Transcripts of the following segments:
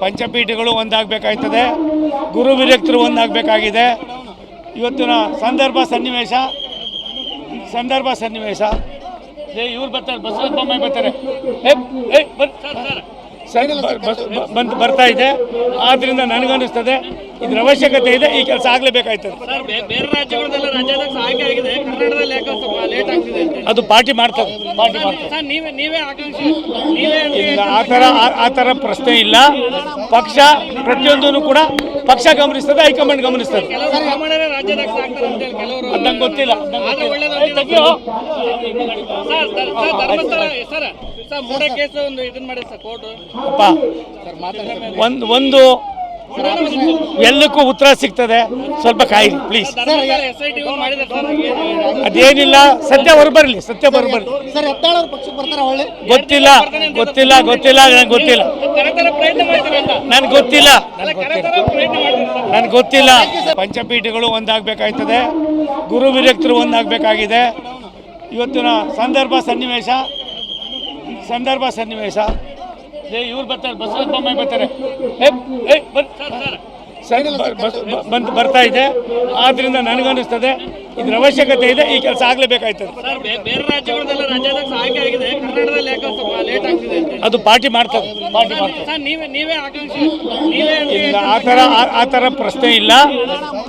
ಪಂಚಪೀಠಗಳು ಒಂದಾಗಬೇಕಾಯ್ತದೆ, ಗುರು ವಿರಕ್ತರು ಒಂದಾಗಬೇಕಾಗಿದೆ. ಇವತ್ತಿನ ಸನ್ನಿವೇಶ ಇವ್ರು ಬರ್ತಾರೆ, ಬಸವರಾಜ ಬೊಮ್ಮಾಯಿ ಬರ್ತಾರೆ, ಬರ್ತಾ ಇದೆ. ಆದ್ದರಿಂದ ನನಗನ್ನಿಸ್ತದೆ ಇದ್ರ ಅವಶ್ಯಕತೆ ಇದೆ, ಈ ಕೆಲಸ ಆಗಲೇಬೇಕಾಯ್ತದೆ. ಬೇರೆ ರಾಜ್ಯಗಳದೆಲ್ಲ ರಾಜ್ಯಾಧ್ಯಕ್ಷ ಆಯ್ಕೆ ಆಗಿದೆ, ಕರ್ನಾಟಕದಲ್ಲಿ ಯಾಕೆ ಸ್ವಲ್ಪ ಲೇಟ್ ಆಗ್ತಿದೆ ಅಂತ ಅದು ಪಾರ್ಟಿ ಮಾಡ್ತದೆ. ನೀವೇ ಆಕಾಂಕ್ಷಿ, ನೀವೇ ಆ ಥರ ಪ್ರಶ್ನೆ ಇಲ್ಲ. ಪಕ್ಷ ಪ್ರತಿಯೊಂದೂ ಕೂಡ ಪಕ್ಷ ಗಮನಿಸ್ತದೆ, ಹೈಕಮಾಂಡ್ ಗಮನಿಸ್ತದೆ. ಕೆಲವರು ಸಾಮಾನ್ಯರೇ ರಾಜ್ಯಾಧ್ಯಕ್ಷ ಆಗ್ತಾರೆ ಅಂತ ಹೇಳಿ ಕೆಲವರು ಅದು ನಂಗೆ ಗೊತ್ತಿಲ್ಲ. ಧರ್ಮಸ್ಥಳ ಸರ್ ಮೂಡ ಕೇಸ್ ಒಂದು ಇದನ್ನ ಮಾಡಿ ಸರ್ ಕೋರ್ಟ್ ಒಂದು ಎಲ್ಲಕ್ಕೂ ಉತ್ತರ ಸಿಗ್ತದೆ, ಸ್ವಲ್ಪ ಕಾಯಿರಿ ಪ್ಲೀಸ್. SIT ಮಾಡಿದ್ರೆ ಸರ್ ಅದೇನಿಲ್ಲ, ಸತ್ಯ ಹೊರಬರಲಿ. ಸರ್ ಹೆತ್ತಾಳವ್ರ ಪಕ್ಷಕ್ಕೆ ಬರ್ತಾರೆ ಒಳ್ಳೆ ಗೊತ್ತಿಲ್ಲ ಕರೆತರ ಪ್ರಯತ್ನ ಮಾಡ್ತಾರೆ ಅಂತ ನನ್ಗೆ ಗೊತ್ತಿಲ್ಲ. ಪ್ರಯತ್ನ ಮಾಡ್ತಾರೆ. ನನ್ಗೆ ಗೊತ್ತಿಲ್ಲ. ಪಂಚಪೀಠಗಳು ಒಂದಾಗಬೇಕಾಯ್ತದೆ, ಗುರು ವಿರಕ್ತರು ಒಂದಾಗಬೇಕಾಗಿದೆ. ಇವತ್ತಿನ ಸನ್ನಿವೇಶ ಇವ್ರು ಬರ್ತಾರೆ, ಬಸವರಾಜ ಬೊಮ್ಮಾಯಿ ಬರ್ತಾರೆ, ಬರ್ತಾ ಇದೆ. ಆದ್ದರಿಂದ ನನಗನ್ನಿಸ್ತದೆ ಇದ್ರ ಅವಶ್ಯಕತೆ ಇದೆ, ಈ ಕೆಲಸ ಆಗಲೇಬೇಕಾಯ್ತದೆ. ಬೇರೆ ರಾಜ್ಯಗಳದೆಲ್ಲ ರಾಜ್ಯಾಧ್ಯಕ್ಷ ಆಯ್ಕೆ ಆಗಿದೆ, ಕರ್ನಾಟಕದಲ್ಲಿ ಯಾಕೆ ಸ್ವಲ್ಪ ಲೇಟ್ ಆಗ್ತಿದೆ ಅಂತ ಅದು ಪಾರ್ಟಿ ಮಾಡ್ತದೆ. ನೀವೇ ಆಕಾಂಕ್ಷಿ, ನೀವೇ ಆ ಥರ ಪ್ರಶ್ನೆ ಇಲ್ಲ.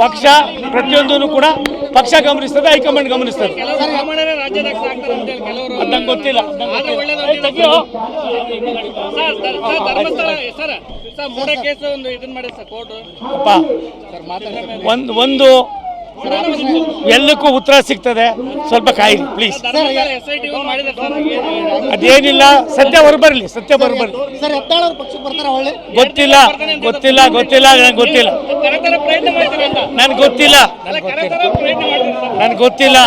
ಪಕ್ಷ ಪ್ರತಿಯೊಂದೂ ಕೂಡ ಪಕ್ಷ ಗಮನಿಸ್ತದೆ, ಹೈಕಮಾಂಡ್ ಗಮನಿಸ್ತದೆ. ಕೆಲವರು ಸಾಮಾನ್ಯರೇ ರಾಜ್ಯಾಧ್ಯಕ್ಷ ಆಗ್ತಾರೆ ಅಂತ ಹೇಳಿ ಕೆಲವರು ಅದು ನಂಗೆ ಗೊತ್ತಿಲ್ಲ. ಧರ್ಮಸ್ಥಳ ಸರ್ ಮೂಡ ಕೇಸ್ ಒಂದು ಇದನ್ನ ಮಾಡಿ ಸರ್ ಕೋರ್ಟ್ ಒಂದು ಎಲ್ಲಕ್ಕೂ ಉತ್ತರ ಸಿಗ್ತದೆ, ಸ್ವಲ್ಪ ಕಾಯಿರಿ ಪ್ಲೀಸ್. SIT ಮಾಡಿದ್ರೆ ಸರ್ ಅದೇನಿಲ್ಲ, ಸತ್ಯ ಹೊರಬರಲಿ. ಸರ್ ಹೆತ್ತಾಳವ್ರ ಪಕ್ಷಕ್ಕೆ ಬರ್ತಾರೆ ಒಳ್ಳೆ ಗೊತ್ತಿಲ್ಲ. ನಂಗೆ ಗೊತ್ತಿಲ್ಲ. ಕರೆತರ ಪ್ರಯತ್ನ ಮಾಡ್ತಾರೆ ಅಂತ ನನ್ಗೆ ಗೊತ್ತಿಲ್ಲ. ಪ್ರಯತ್ನ ಮಾಡ್ತಾರೆ. ನನ್ಗೆ ಗೊತ್ತಿಲ್ಲ.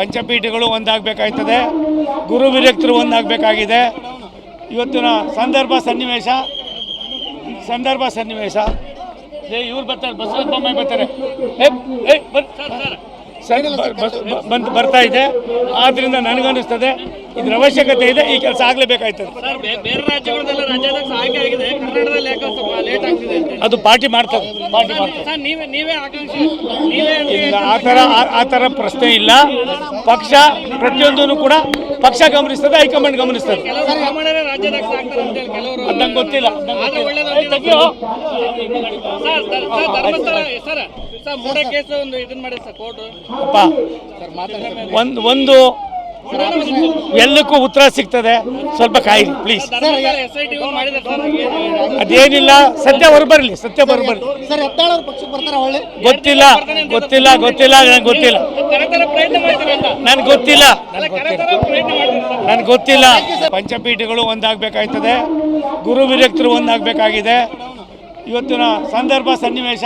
ಪಂಚಪೀಠಗಳು ಒಂದಾಗಬೇಕಾಯ್ತದೆ, ಗುರು ವಿರಕ್ತರು ಒಂದಾಗಬೇಕಾಗಿದೆ. ಇವತ್ತಿನ ಸನ್ನಿವೇಶ ಇವ್ರು ಬರ್ತಾರೆ, ಬಸವರಾಜ ಬೊಮ್ಮಾಯಿ ಬರ್ತಾರೆ, ಬರ್ತಾ ಇದೆ. ಆದ್ದರಿಂದ ನನಗನ್ನಿಸ್ತದೆ ಇದ್ರ ಅವಶ್ಯಕತೆ ಇದೆ, ಈ ಕೆಲಸ ಆಗಲೇಬೇಕಾಯ್ತದೆ. ಬೇರೆ ರಾಜ್ಯಗಳದೆಲ್ಲ ರಾಜ್ಯಾಧ್ಯಕ್ಷ ಆಯ್ಕೆ ಆಗಿದೆ, ಕರ್ನಾಟಕದಲ್ಲಿ ಯಾಕೆ ಸ್ವಲ್ಪ ಲೇಟ್ ಆಗ್ತಿದೆ ಅಂತ ಅದು ಪಾರ್ಟಿ ಮಾಡ್ತದೆ. ನೀವೇ ಆಕಾಂಕ್ಷಿ, ನೀವೇ ಆ ಥರ ಪ್ರಶ್ನೆ ಇಲ್ಲ. ಪಕ್ಷ ಪ್ರತಿಯೊಂದೂ ಕೂಡ ಪಕ್ಷ ಗಮನಿಸ್ತದೆ, ಹೈಕಮಾಂಡ್ ಗಮನಿಸ್ತದೆ. ಕೆಲವರು ಸಾಮಾನ್ಯರೇ ರಾಜ್ಯಾಧ್ಯಕ್ಷ ಆಗ್ತಾರೆ ಅಂತ ಹೇಳಿ ಕೆಲವರು ಅದು ನಂಗೆ ಗೊತ್ತಿಲ್ಲ. ಧರ್ಮಸ್ಥಳ ಸರ್ ಮೂಡ ಕೇಸ್ ಒಂದು ಇದನ್ನ ಮಾಡಿ ಸರ್ ಕೋರ್ಟ್ ಒಂದು ಎಲ್ಲಕ್ಕೂ ಉತ್ತರ ಸಿಗ್ತದೆ, ಸ್ವಲ್ಪ ಕಾಯಿರಿ ಪ್ಲೀಸ್. SIT ಮಾಡಿದ್ರೆ ಸರ್ ಅದೇನಿಲ್ಲ, ಸತ್ಯ ಹೊರಬರಲಿ. ಸರ್ ಹೆತ್ತಾಳವ್ರ ಪಕ್ಷಕ್ಕೆ ಬರ್ತಾರೆ ಒಳ್ಳೆ ಗೊತ್ತಿಲ್ಲ. ನಂಗೆ ಗೊತ್ತಿಲ್ಲ. ಕರೆತರ ಪ್ರಯತ್ನ ಮಾಡ್ತಾರೆ ಅಂತ ನನ್ಗೆ ಗೊತ್ತಿಲ್ಲ. ಪ್ರಯತ್ನ ಮಾಡ್ತಾರೆ. ನನ್ಗೆ ಗೊತ್ತಿಲ್ಲ. ಪಂಚಪೀಠಗಳು ಒಂದಾಗಬೇಕಾಯ್ತದೆ, ಗುರು ವಿರಕ್ತರು ಒಂದಾಗಬೇಕಾಗಿದೆ. ಇವತ್ತಿನ ಸನ್ನಿವೇಶ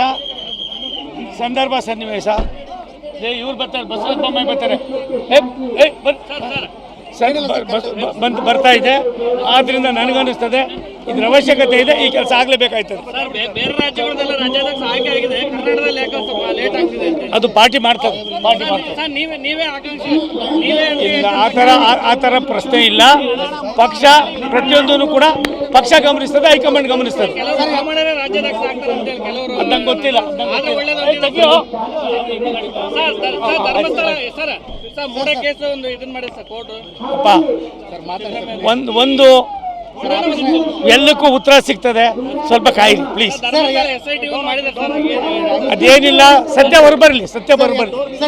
ಇವ್ರು ಬರ್ತಾರೆ, ಬಸವರಾಜ ಬೊಮ್ಮಾಯಿ ಬರ್ತಾರೆ, ಬರ್ತಾ ಇದೆ. ಆದ್ದರಿಂದ ನನಗನ್ನಿಸ್ತದೆ ಇದ್ರ ಅವಶ್ಯಕತೆ ಇದೆ, ಈ ಕೆಲಸ ಆಗಲೇಬೇಕಾಯ್ತದೆ. ಬೇರೆ ರಾಜ್ಯಗಳದೆಲ್ಲ ರಾಜ್ಯಾಧ್ಯಕ್ಷ ಆಯ್ಕೆ ಆಗಿದೆ, ಕರ್ನಾಟಕದಲ್ಲಿ ಯಾಕೆ ಸ್ವಲ್ಪ ಲೇಟ್ ಆಗ್ತಿದೆ ಅಂತ ಅದು ಪಾರ್ಟಿ ಮಾಡ್ತದೆ. ನೀವೇ ಆಕಾಂಕ್ಷಿ, ನೀವೇ ಆ ಥರ ಪ್ರಶ್ನೆ ಇಲ್ಲ. ಪಕ್ಷ ಪ್ರತಿಯೊಂದೂ ಕೂಡ ಪಕ್ಷ ಗಮನಿಸ್ತದೆ, ಹೈಕಮಾಂಡ್ ಗಮನಿಸ್ತದೆ. ಕೆಲವರು ಸಾಮಾನ್ಯರೇ ರಾಜ್ಯಾಧ್ಯಕ್ಷ ಆಗ್ತಾರೆ ಅಂತ ಹೇಳಿ ಕೆಲವರು ಅದು ನಂಗೆ ಗೊತ್ತಿಲ್ಲ. ಧರ್ಮಸ್ಥಳ ಸರ್ ಮೂಡ ಕೇಸ್ ಒಂದು ಇದನ್ನ ಮಾಡಿ ಸರ್ ಕೋರ್ಟ್ ಒಂದು ಎಲ್ಲಕ್ಕೂ ಉತ್ತರ ಸಿಗ್ತದೆ, ಸ್ವಲ್ಪ ಕಾಯಿರಿ ಪ್ಲೀಸ್. SIT ಮಾಡಿದ್ರೆ ಸರ್ ಅದೇನಿಲ್ಲ, ಸತ್ಯ ಹೊರಬರಲಿ. ಸರ್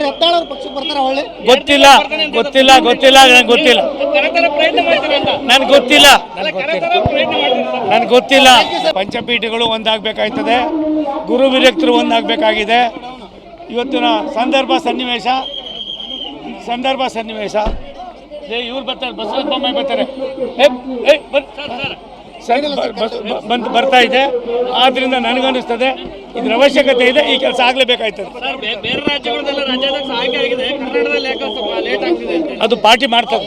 ಹೆತ್ತಾಳವ್ರ ಪಕ್ಷಕ್ಕೆ ಬರ್ತಾರೆ ಒಳ್ಳೆ ಗೊತ್ತಿಲ್ಲ. ನಂಗೆ ಗೊತ್ತಿಲ್ಲ. ಕರೆತರ ಪ್ರಯತ್ನ ಮಾಡ್ತಾರೆ ಅಂತ ನನ್ಗೆ ಗೊತ್ತಿಲ್ಲ. ಪ್ರಯತ್ನ ಮಾಡ್ತಾರೆ. ನನ್ಗೆ ಗೊತ್ತಿಲ್ಲ. ಪಂಚಪೀಠಗಳು ಒಂದಾಗಬೇಕಾಯ್ತದೆ, ಗುರು ವಿರಕ್ತರು ಒಂದಾಗಬೇಕಾಗಿದೆ. ಇವತ್ತಿನ ಸನ್ನಿವೇಶ ಇವ್ರು ಬರ್ತಾರೆ, ಬಸವರಾಜ ಬೊಮ್ಮಾಯಿ ಬರ್ತಾರೆ, ಬರ್ತಾ ಇದೆ. ಆದ್ದರಿಂದ ನನಗನ್ನಿಸ್ತದೆ ಇದ್ರ ಅವಶ್ಯಕತೆ ಇದೆ, ಈ ಕೆಲಸ ಆಗಲೇಬೇಕಾಯ್ತದೆ. ಬೇರೆ ರಾಜ್ಯಗಳದೆಲ್ಲ ರಾಜ್ಯಾಧ್ಯಕ್ಷ ಆಯ್ಕೆ ಆಗಿದೆ, ಕರ್ನಾಟಕದಲ್ಲಿ ಯಾಕೆ ಸ್ವಲ್ಪ ಲೇಟ್ ಆಗ್ತಿದೆ ಅಂತ ಅದು ಪಾರ್ಟಿ ಮಾಡ್ತದೆ.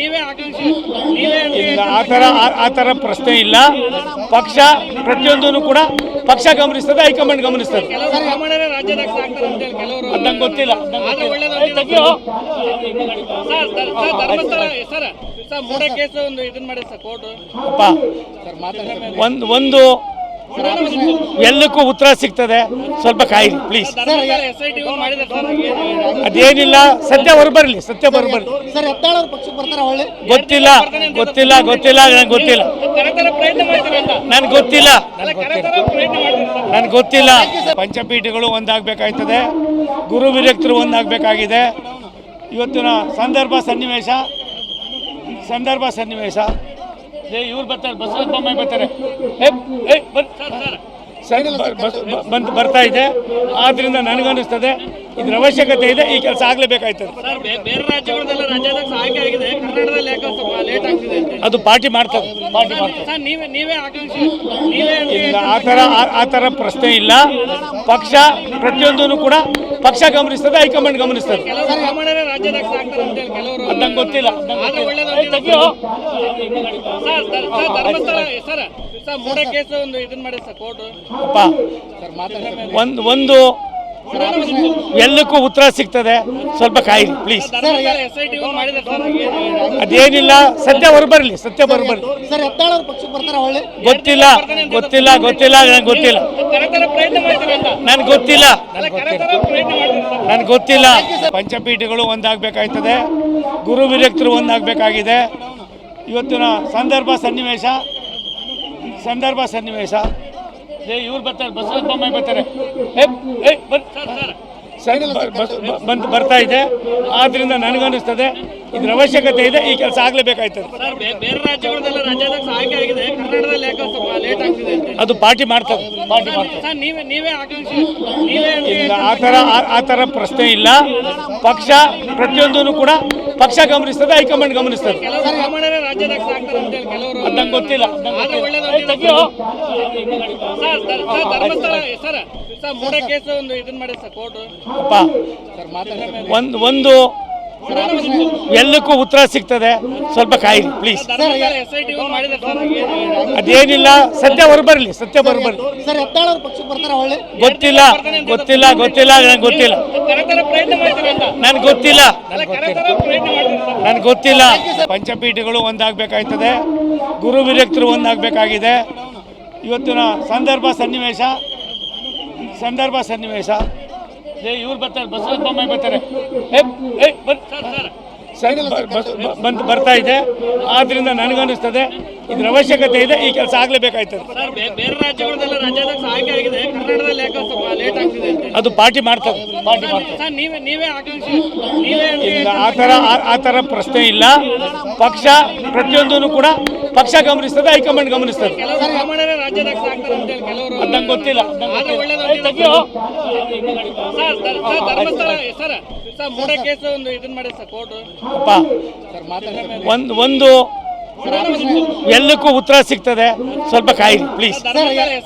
ನೀವೇ ಆಕಾಂಕ್ಷಿ, ನೀವೇ ಆ ಥರ ಪ್ರಶ್ನೆ ಇಲ್ಲ. ಪಕ್ಷ ಪ್ರತಿಯೊಂದೂ ಕೂಡ ಪಕ್ಷ ಗಮನಿಸ್ತದೆ, ಹೈಕಮಾಂಡ್ ಗಮನಿಸ್ತದೆ. ಕೆಲವರು ಸಾಮಾನ್ಯರೇ ರಾಜ್ಯಾಧ್ಯಕ್ಷ ಆಗ್ತಾರೆ ಅಂತ ಹೇಳಿ ಕೆಲವರು ಅದು ನಂಗೆ ಗೊತ್ತಿಲ್ಲ. ಆದ್ರೆ ಒಳ್ಳೇದು ಸರ್ ಧರ್ಮಸ್ಥಳ ಸರ್ ಮೂಡ ಕೇಸ್ ಒಂದು ಇದನ್ನ ಮಾಡಿ ಸರ್ ಕೋರ್ಟ್ ಒಂದು ಎಲ್ಲಕ್ಕೂ ಉತ್ತರ ಸಿಗ್ತದೆ, ಸ್ವಲ್ಪ ಕಾಯಿರಿ ಪ್ಲೀಸ್. SIT ಮಾಡಿದ್ರೆ ಸರ್ ಅದೇನಿಲ್ಲ, ಸತ್ಯ ಹೊರಬರಲಿ, ಸತ್ಯ ಹೊರಬರಲಿ. ಸರ್ ಎತ್ತಾಳ್ ಅವ್ರ ಪಕ್ಷಕ್ಕೆ ಬರ್ತಾರ ಒಳ್ಳೆ ಗೊತ್ತಿಲ್ಲ ನಂಗೆ ಗೊತ್ತಿಲ್ಲ, ಕರೆತರ ಪ್ರಯತ್ನ ಮಾಡ್ತಾರೆ ಅಂತ ನನ್ಗೆ ಗೊತ್ತಿಲ್ಲ, ಕರೆತರ ಪ್ರಯತ್ನ ಮಾಡ್ತಾರೆ ಸರ್. ನನ್ಗೆ ಗೊತ್ತಿಲ್ಲ. ಪಂಚಪೀಠಗಳು ಒಂದಾಗಬೇಕಾಯ್ತದೆ, ಗುರು ವಿರಕ್ತರು ಒಂದಾಗಬೇಕಾಗಿದೆ. ಇವತ್ತಿನ ಸಂದರ್ಭ ಸನ್ನಿವೇಶ ಇವ್ರು ಬರ್ತಾರೆ, ಬಸವರಾಜ ಬೊಮ್ಮಾಯಿ ಬರ್ತಾರೆ, ಬರ್ತಾ ಇದೆ. ಆದ್ರಿಂದ ನನಗನ್ನಿಸ್ತದೆ ಇದ್ರ ಅವಶ್ಯಕತೆ ಇದೆ, ಈ ಕೆಲಸ ಆಗಲೇಬೇಕಾಯ್ತದೆ. ಸರ್ ಬೇರೆ ರಾಜ್ಯಗಳಲ್ಲೆಲ್ಲ ರಾಜ್ಯಾಧ್ಯಕ್ಷ ಆಯ್ಕೆ ಆಗಿದೆ, ಕರ್ನಾಟಕದಲ್ಲಿ ಯಾಕೆ ಸ್ವಲ್ಪ ಲೇಟ್ ಆಗ್ತಿದೆ ಅಂತ ಅದು ಪಾರ್ಟಿ ಮಾಡ್ತದೆ. ಸರ್ ನೀವೇ ಆಕಾಂಕ್ಷಿ ನೀವೇ ಇಲ್ಲ, ಆ ಥರ ಪ್ರಶ್ನೆ ಇಲ್ಲ. ಪಕ್ಷ ಪ್ರತಿಯೊಂದೂ ಕೂಡ ಪಕ್ಷ ಗಮನಿಸ್ತದೆ, ಹೈಕಮಾಂಡ್ ಗಮನಿಸ್ತದೆ. ಕೆಲವರು ಸಾಮಾನ್ಯರೇ ರಾಜ್ಯಾಧ್ಯಕ್ಷ ಆಗ್ತಾರೆ ಅಂತ ಹೇಳಿ ಕೆಲವರು ಅದು ನಂಗೆ ಗೊತ್ತಿಲ್ಲ. ಆದ್ರೆ ಒಳ್ಳೇದು ಸರ್ ಧರ್ಮಸ್ಥಳ ಸರ್ ಮೂಡ ಕೇಸ್ ಒಂದು ಇದನ್ನ ಮಾಡಿ ಸರ್ ಕೋರ್ಟ್ ಒಂದು ಎಲ್ಲಕ್ಕೂ ಉತ್ತರ ಸಿಗ್ತದೆ, ಸ್ವಲ್ಪ ಕಾಯಿರಿ ಪ್ಲೀಸ್. SIT ಮಾಡಿದ್ರೆ ಸರ್ ಅದೇನಿಲ್ಲ, ಸತ್ಯ ಹೊರಬರಲಿ, ಸತ್ಯ ಹೊರಬರಲಿ. ಸರ್ ಎತ್ತಾಳ್ ಅವ್ರ ಪಕ್ಷಕ್ಕೆ ಬರ್ತಾರ ಒಳ್ಳೆ ಗೊತ್ತಿಲ್ಲ ನಂಗೆ ಗೊತ್ತಿಲ್ಲ, ಕರೆತರ ಪ್ರಯತ್ನ ಮಾಡ್ತಾರೆ ಅಂತ ನನ್ಗೆ ಗೊತ್ತಿಲ್ಲ, ಕರೆತರ ಪ್ರಯತ್ನ ಮಾಡ್ತಾರೆ ಸರ್. ನನ್ಗೆ ಗೊತ್ತಿಲ್ಲ. ಪಂಚಪೀಠಗಳು ಒಂದಾಗಬೇಕಾಯ್ತದೆ, ಗುರು ವಿರಕ್ತರು ಒಂದಾಗಬೇಕಾಗಿದೆ. ಇವತ್ತಿನ ಸಂದರ್ಭ ಸನ್ನಿವೇಶ ಇವ್ರು ಬರ್ತಾರೆ, ಬಸವರಾಜ ಬೊಮ್ಮಾಯಿ ಬರ್ತಾರೆ, ಬರ್ತಾ ಇದೆ. ಆದ್ರಿಂದ ನನಗನ್ನಿಸ್ತದೆ ಇದ್ರ ಅವಶ್ಯಕತೆ ಇದೆ, ಈ ಕೆಲಸ ಆಗಲೇಬೇಕಾಯ್ತದೆ. ಸರ್ ಬೇರೆ ರಾಜ್ಯಗಳಲ್ಲೆಲ್ಲ ರಾಜ್ಯಾಧ್ಯಕ್ಷ ಆಯ್ಕೆ ಆಗಿದೆ, ಕರ್ನಾಟಕದಲ್ಲಿ ಯಾಕೆ ಸ್ವಲ್ಪ ಲೇಟ್ ಆಗ್ತಿದೆ ಅಂತ ಅದು ಪಾರ್ಟಿ ಮಾಡ್ತದೆ. ಸರ್ ನೀವೇ ಆಕಾಂಕ್ಷಿ ನೀವೇ ಇಲ್ಲ, ಆ ಥರ ಪ್ರಶ್ನೆ ಇಲ್ಲ. ಪಕ್ಷ ಪ್ರತಿಯೊಂದೂ ಕೂಡ ಪಕ್ಷ ಗಮನಿಸ್ತದೆ, ಹೈಕಮಾಂಡ್ ಗಮನಿಸ್ತದೆ. ಕೆಲವರು ಸಾಮಾನ್ಯರೇ ರಾಜ್ಯಾಧ್ಯಕ್ಷ ಆಗ್ತಾರೆ ಅಂತ ಹೇಳಿ ಕೆಲವರು ಅದು ನಂಗೆ ಗೊತ್ತಿಲ್ಲ. ಆದ್ರೆ ಒಳ್ಳೇದು ಸರ್ ಧರ್ಮಸ್ಥಳ ಸರ್ ಮೂಡ ಕೇಸ್ ಒಂದು ಇದನ್ನ ಮಾಡಿ ಸರ್ ಕೋರ್ಟ್ ಒಂದು ಎಲ್ಲಕ್ಕೂ ಉತ್ತರ ಸಿಗ್ತದೆ, ಸ್ವಲ್ಪ ಕಾಯಿರಿ ಪ್ಲೀಸ್. SIT ಮಾಡಿದ್ರೆ ಸರ್ ಅದೇನಿಲ್ಲ, ಸತ್ಯ ಹೊರಬರಲಿ, ಸತ್ಯ ಹೊರಬರಲಿ. ಸರ್ ಎತ್ತಾಳ್ ಅವ್ರ ಪಕ್ಷಕ್ಕೆ ಬರ್ತಾರ ಒಳ್ಳೆ ಗೊತ್ತಿಲ್ಲ ನಂಗೆ ಗೊತ್ತಿಲ್ಲ, ಕರೆತರ ಪ್ರಯತ್ನ ಮಾಡ್ತಾರೆ ಅಂತ ನನ್ಗೆ ಗೊತ್ತಿಲ್ಲ. ಕರೆತರ ಪ್ರಯತ್ನ ಮಾಡ್ತಾರೆ ಸರ್. ನನ್ಗೆ ಗೊತ್ತಿಲ್ಲ. ಪಂಚಪೀಠಗಳು ಒಂದಾಗಬೇಕಾಯ್ತದೆ, ಗುರು ವಿರಕ್ತರು ಒಂದಾಗಬೇಕಾಗಿದೆ. ಇವತ್ತಿನ ಸಂದರ್ಭ ಸನ್ನಿವೇಶ ಇವ್ರು ಬರ್ತಾರೆ, ಬಸವರಾಜ ಬೊಮ್ಮಾಯಿ ಬರ್ತಾರೆ, ಬರ್ತಾ ಇದೆ. ಆದ್ರಿಂದ ನನಗನ್ನಿಸ್ತದೆ ಇದ್ರ ಅವಶ್ಯಕತೆ ಇದೆ, ಈ ಕೆಲಸ ಆಗಲೇಬೇಕಾಯ್ತದೆ. ಸರ್ ಬೇರೆ ರಾಜ್ಯಗಳಲ್ಲೆಲ್ಲ ರಾಜ್ಯಾಧ್ಯಕ್ಷ ಆಯ್ಕೆ ಆಗಿದೆ, ಕರ್ನಾಟಕದಲ್ಲಿ ಯಾಕೆ ಸ್ವಲ್ಪ ಲೇಟ್ ಆಗ್ತಿದೆ ಅಂತ ಅದು ಪಾರ್ಟಿ ಮಾಡ್ತದೆ. ಸರ್ ನೀವೇ ಆಕಾಂಕ್ಷಿ ನೀವೇ ಇಲ್ಲ, ಆ ಥರ ಪ್ರಶ್ನೆ ಇಲ್ಲ. ಪಕ್ಷ ಪ್ರತಿಯೊಂದೂ ಕೂಡ ಪಕ್ಷ ಗಮನಿಸ್ತದೆ, ಹೈಕಮಾಂಡ್ ಗಮನಿಸ್ತದೆ. ಕೆಲವರು ಸಾಮಾನ್ಯರೇ ರಾಜ್ಯಾಧ್ಯಕ್ಷ ಆಗ್ತಾರೆ ಅಂತ ಹೇಳಿ ಕೆಲವರು ಅದು ನಂಗೆ ಗೊತ್ತಿಲ್ಲ. ಆದ್ರೆ ಒಳ್ಳೇದು ಸರ್ ಧರ್ಮಸ್ಥಳ ಸರ್ ಮೂಡ ಕೇಸ್ ಒಂದು ಇದನ್ನ ಮಾಡಿ ಸರ್ ಕೋರ್ಟ್ ಒಂದು ಎಲ್ಲಕ್ಕೂ ಉತ್ತರ ಸಿಗ್ತದೆ, ಸ್ವಲ್ಪ ಕಾಯಿರಿ ಪ್ಲೀಸ್.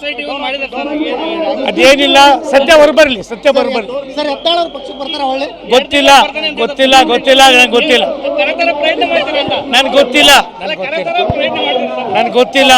SIT ಮಾಡಿದ್ರೆ ಸರ್ ಅದೇನಿಲ್ಲ, ಸತ್ಯ ಹೊರಬರಲಿ, ಸತ್ಯ ಹೊರಬರಲಿ. ಸರ್ ಎತ್ತಾಳ್ ಅವ್ರ ಪಕ್ಷಕ್ಕೆ ಬರ್ತಾರ ಒಳ್ಳೆ ಗೊತ್ತಿಲ್ಲ ನಂಗೆ ಗೊತ್ತಿಲ್ಲ, ಕರೆತರ ಪ್ರಯತ್ನ ಮಾಡ್ತಾರೆ ಅಂತ ನನ್ಗೆ ಗೊತ್ತಿಲ್ಲ, ಕರೆತರ ಪ್ರಯತ್ನ ಮಾಡ್ತಾರೆ ಸರ್. ನನ್ಗೆ ಗೊತ್ತಿಲ್ಲ.